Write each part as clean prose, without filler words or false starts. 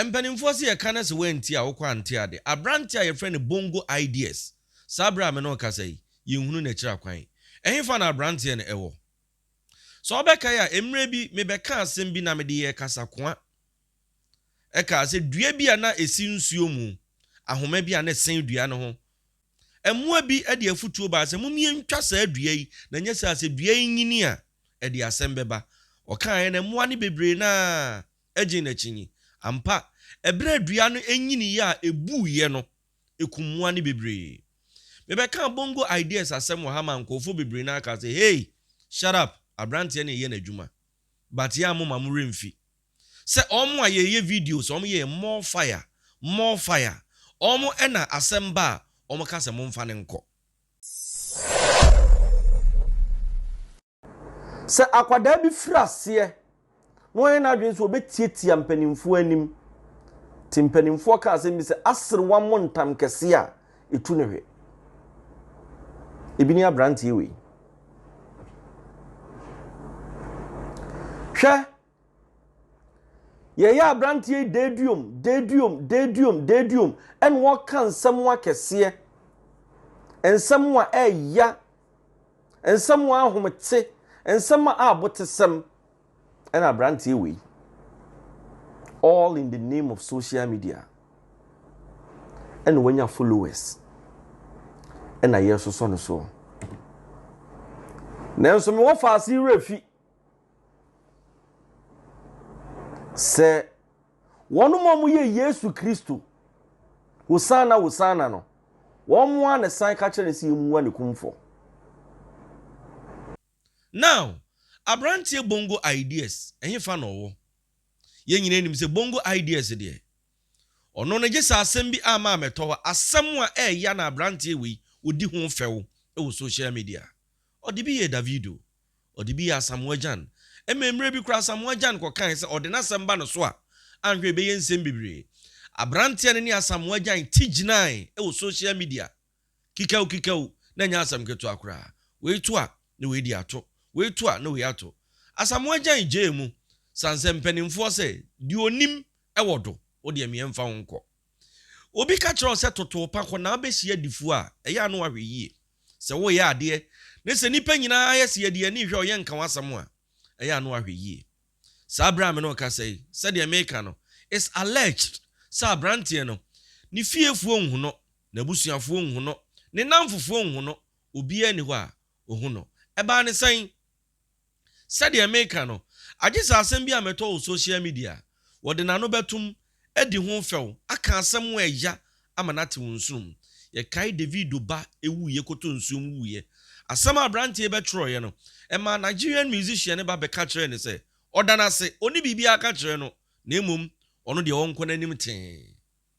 Empanimfo se ye kana se wenti a wokwa ante ade. Abrante a ye friend Bongo ideas. Sabra me no kasa yi. Ye hunu na kira kwan. Ehimfa na abrante ne ewo. So obeka ya emre bi me beka asem bi na me de ye kasa kwa. Eka se dua bi ana esi nsuo mu. Ahoma bi ana sen dua no ho. Emua bi ade afutuo ba se mumie ntwa sa dua yi na nya se dua yi nyini a ade asem beba. Okan na emua ne bebre na agye na chinyi. Ampa ebre dua no enyini ya ebu ye no ekumua ne bebre. Me beka Bongo ideas asem wo ha man kofo bebre na aka say hey shut up abrante na ye na adwuma but ya mo mamure mfi se omo a ye videos omo ye more fire omo ena asem ba omo ka se mo mfa ne nko se akwada bi frase no ye na adwen so obetietia mpanimfo anim timpanimfo ka asem bi se asrewa montam kese a etu ne hwe ebini abrante we hwe ye ya abrante dedium en wo kan nsem akese ensem wa eya ensem wa ahomte ensem a abotesem en abrante we all in the name of social media and when your followers and I hear so so now so me wo fa si refi se wonu mo ye Yesu Kristo hosana no won wa ne san ka kire si emu ne kumfo now abrante Bongo ideas ehimfa no wo ye nyina nim se Bongo ideas de ono ne gisa asem bi ama meto asem a eya na abrante we odi ho fewo e social media odi bi ye Davido odi bi ya Samuel ememre bi kura Samuel ko kan se odi na asem ba no so a anhwe be ye nsem bibre abrante ne ni Samuel tijinai e social media kikau na nya asem keto akura we to a ne we di ato we to a ne we ato Samuel je mu sanse mpanimfo se di onim e wodo odi emiemfa wonko obi ka kire se toto pa ko na abehia difu a eya no ahwe yie se wo ye ade ne se nipa nyina ayese ye de ni hwe oye nka wasam a eya no ahwe yie sabra me no ka sei se de America no is alleged sa brantie no ni fiefuo nhuno na busuafuo nhuno ne namfofuo nhuno obi ani ho a ohuno eba ne sen se de America no agisa asem bi ameto social media wode na no betum edi ho few aka asem wo eya amanate wonsum ye kai Davido ba ewu ye koto nsum wuye asem abrante be troye no ema Nigerian musician ba be ka kire ne se odanase oni bibia aka kire no na emum ono de wonko nanim ten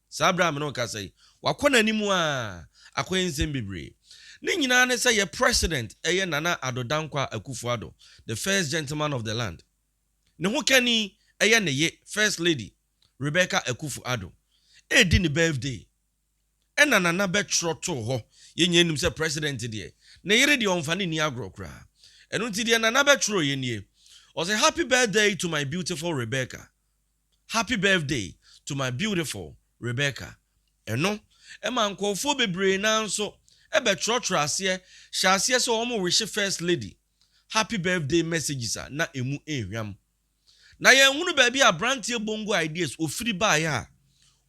sabra me no ka sei wakona nimu a akwensen bebre ni nyina ne se ye president eye Nana Adodankwa Akufo-Addo the first gentleman of the land ne ho kani eye ne ye first lady Rebecca Akufo-Addo edi ni birthday ena Nana betro to ho ye nyenim se president de ne yere de onfane ni agrokra enu ti de Nana betro ye nie o say happy birthday to my beautiful Rebecca, happy birthday to my beautiful Rebecca eno ema nkofo bebre na nso e betro ase hyase se o mo wish first lady happy birthday messages na emu ehwam na ye hunu ba bi abrante Bongo ideas ofiri ba ya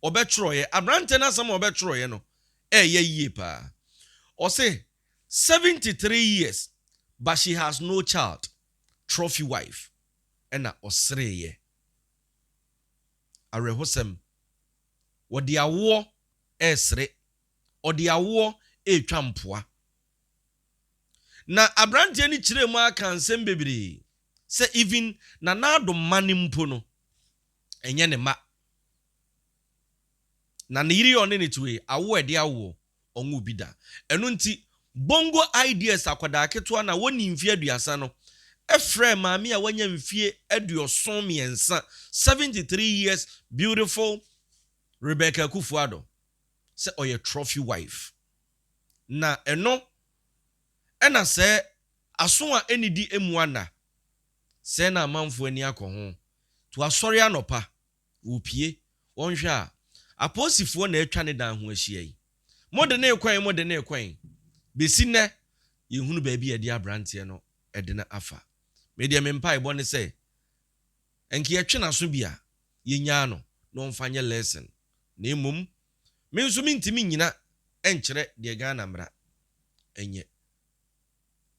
obetro abrante na sam obetro no ye yie pa o say 73 years but she has no child trophy wife ena osre ye arehosem wodi awo esre odi awo etwa mpoa na abrante ni kire mu aka nsem bebiri se even Nana Addo mani mpo no enye ne ma na ne yiri one ne tuwe awo ede awo onwu bida enu nti Bongo ideas akwada keto na woni mfie aduasa no efre maami a wanya mfie aduoson miensa 73 years beautiful Rebecca Akufo-Addo se oye trophy wife na eno ena se aso a enidi emuana se na amanfo ani akoho to asori anopa opie wonhwe a aposifo na atwa ne dan ho ahyia yi mode ne kwan besi ne yehunu baabi yɛde abrante no ɛde na afa media mempa ibɔ ne sɛ enki yɛtwe naso bia yenya no na ɔmfa nyɛ lesson na emom me nso mintimi nyina enkyerɛ de Ghana mra enye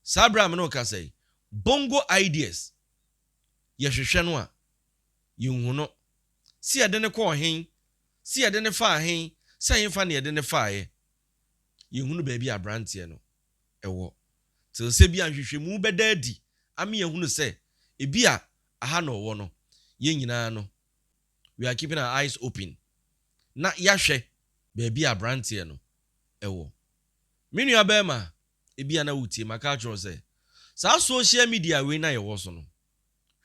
sabra me no ka sɛ bongo ideas yɛhwehwɛ no a yehu no si yɛde ne kɔ ɔhen si yɛde ne fa ɔhen sɛ yɛmfa ne yɛde ne fa ayɛ yehu no baabi abrante no ɛwɔ te sɛ bi anhwehwɛ mu bɛda adi ame yehu no sɛ ebi a aha na ɔwɔ no yɛn nyinaa no we are keeping our eyes open na yahwɛ baabi abrante no ɛwɔ me nua bɛma ebi ana wutie maka atwere sɛ saa social media we na yɛwɔ so no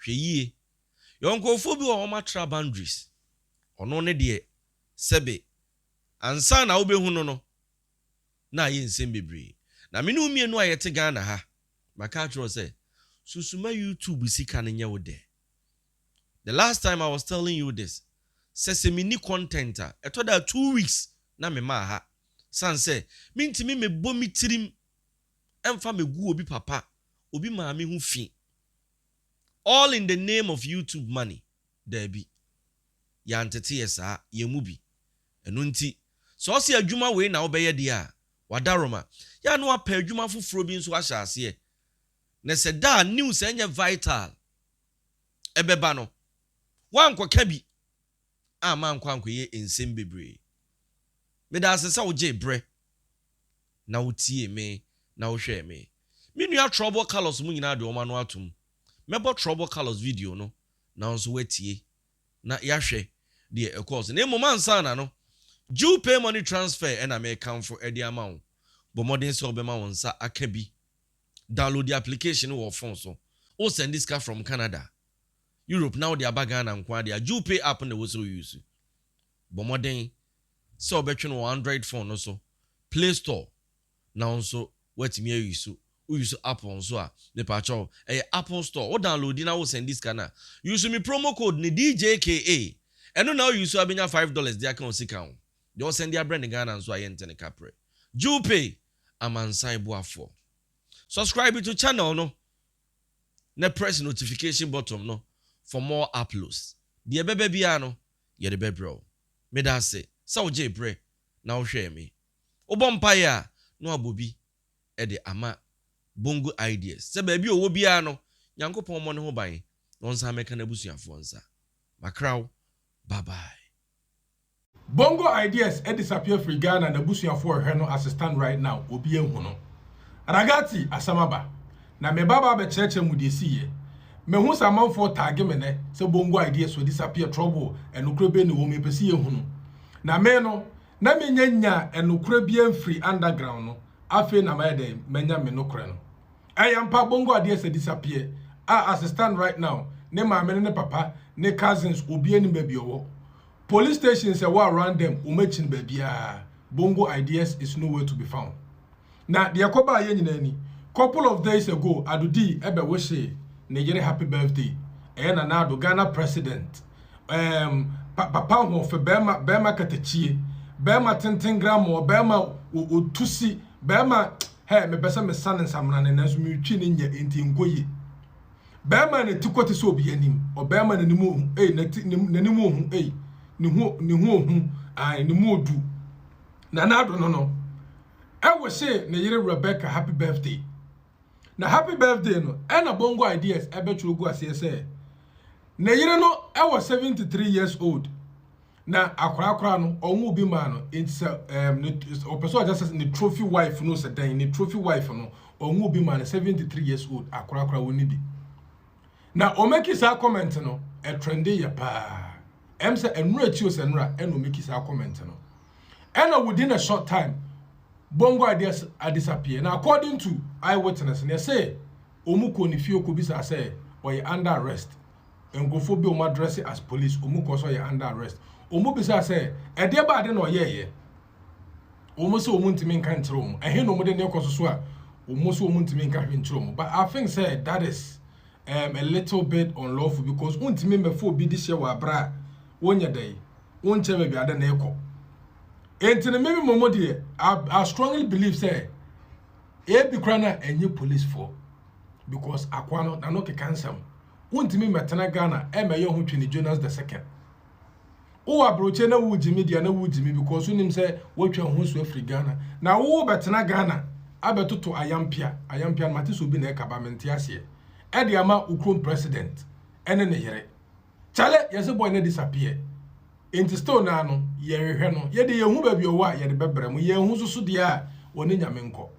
hwɛ yie yɔnkofo bi wɔ hɔ tra boundaries ɔno ne de sɛbe ansa na wobɛhu no na yɛ nsɛm bebree na me ne umienu a yɛte Ghana ha maka atwere sɛ susuma YouTube sika ne nyɛ wo de. The last time I was telling you this, sɛ mini content a ɛtɔ da 2 weeks na me ma ha san sɛ mintimi me bɔ mi tirim ɛmfa me gu obi papa obi maame ho fi all in the name of YouTube money dabi ya ntete yesa ye mu bi eno nti so ɔse adwuma we na wobɛyɛ de a wadaroma ya no apa adwuma foforo bi nso ahyɛ ase na sɛ da news enye vital ɛbɛba no wankɔka bi ama nkwankɔyɛ ensem bebree me da asesa wo gye bre na wotie me na wo hwɛ me nua trouble colors mu nyina de o ma no atom mebo trouble colors video no na nso watie na yahwɛ de e course na emo mansa na no due pay money transfer and I come for edi amount but modern so obema wonsa aka bi download the application or phone so o send this car from Canada Europe now they are bagan and kwa they due pay app na we so use but modern so between 100 phone also Play Store now so wetimi use use Apple so a me pacho Apple Store o download na wo send this kana use me promo code ni Djka eno now use abenya $5 dia kan sika they will send their brand in Ghana so ayente ne kapre Jupe amansan boafo subscribe to channel no na press notification button no for more uploads de bebe bia no ye de bebro me da say so je bre na wo hwe me obompa ya no abobi e de ama bongo ideas se ba bi owo bia no nyankopon mo ne ho ban no nsa meka na busuafo nsa makraw bye bye. Bongo ideas disappear free Ghana na busuafo hwe no assistant right now obi ehu no ragati asamaba na me baba be cheche mu de siye me hu samanfo tag me ne se bongo ideas so disappear trouble enukure be ne wo me pesi ehu no na me no na me nyanya enukure bi free underground no afi na my dey menya me nukure no ayampa bongo ideas disappear assistant right now ne ma me ne papa ne cousins obi eni ba bi owo police stations are around them umechin babia bongo ideas is nowhere to be found na de yakoba ye nyina ni couple of days ago adudi ebe woshe Nigeria happy birthday na ado Ghana president papa ho fe bema katachie bema tenten gram o bema otusi bema he me pese me sanen samna ne nanso me twi ne nya enti nkoyi bema ne tikoti so obi anim o bema ne nimu na nimu hu ni hu ai ni modu na nado no e wo se ne yire Rebecca happy birthday na happy birthday no e na bongo ideas e betwuru gu ase se ne yire no e wo 73 years old na akora no onwu bi ma no it's o person just the trophy wife no se dan the trophy wife no onwu bi ma no 73 years old akora woni bi na o make sa comment no e trendy ya pa say enura chios enura eno make his comment no and within a short time bongo ideas disappear now according to eyewitness they say omuko ni fio ko bisa say or under arrest engofo bi o address as police omuko so under arrest omu bisa say e de ba de no ye omu so omu ntimi nka ntiro mu ehe no mu de ne koso so a omu so omu ntimi nka hwe ntiro mu but I think say that is a little bit unlawful because untimi mefo bi di she wa bra wonya dai wonche baby ada na ekọ entene maybe momo de I strongly believe say be krana enye police for because akwano na no kekansam wontimi metena Ghana meyo ho twini Jonas the second o abroche na wo jimi dia na wo jimi because unim say wotwa ho so afri Ghana na wo betena Ghana abetoto ayampia mate so bi na ekaba mente ase e de ama ukrom president ene ne yere chale yese boy na disappear enti still na no ye hwehwe no ye de ye hu ba bi o wa ye de bebrem ye hu so so de a woni nyame nko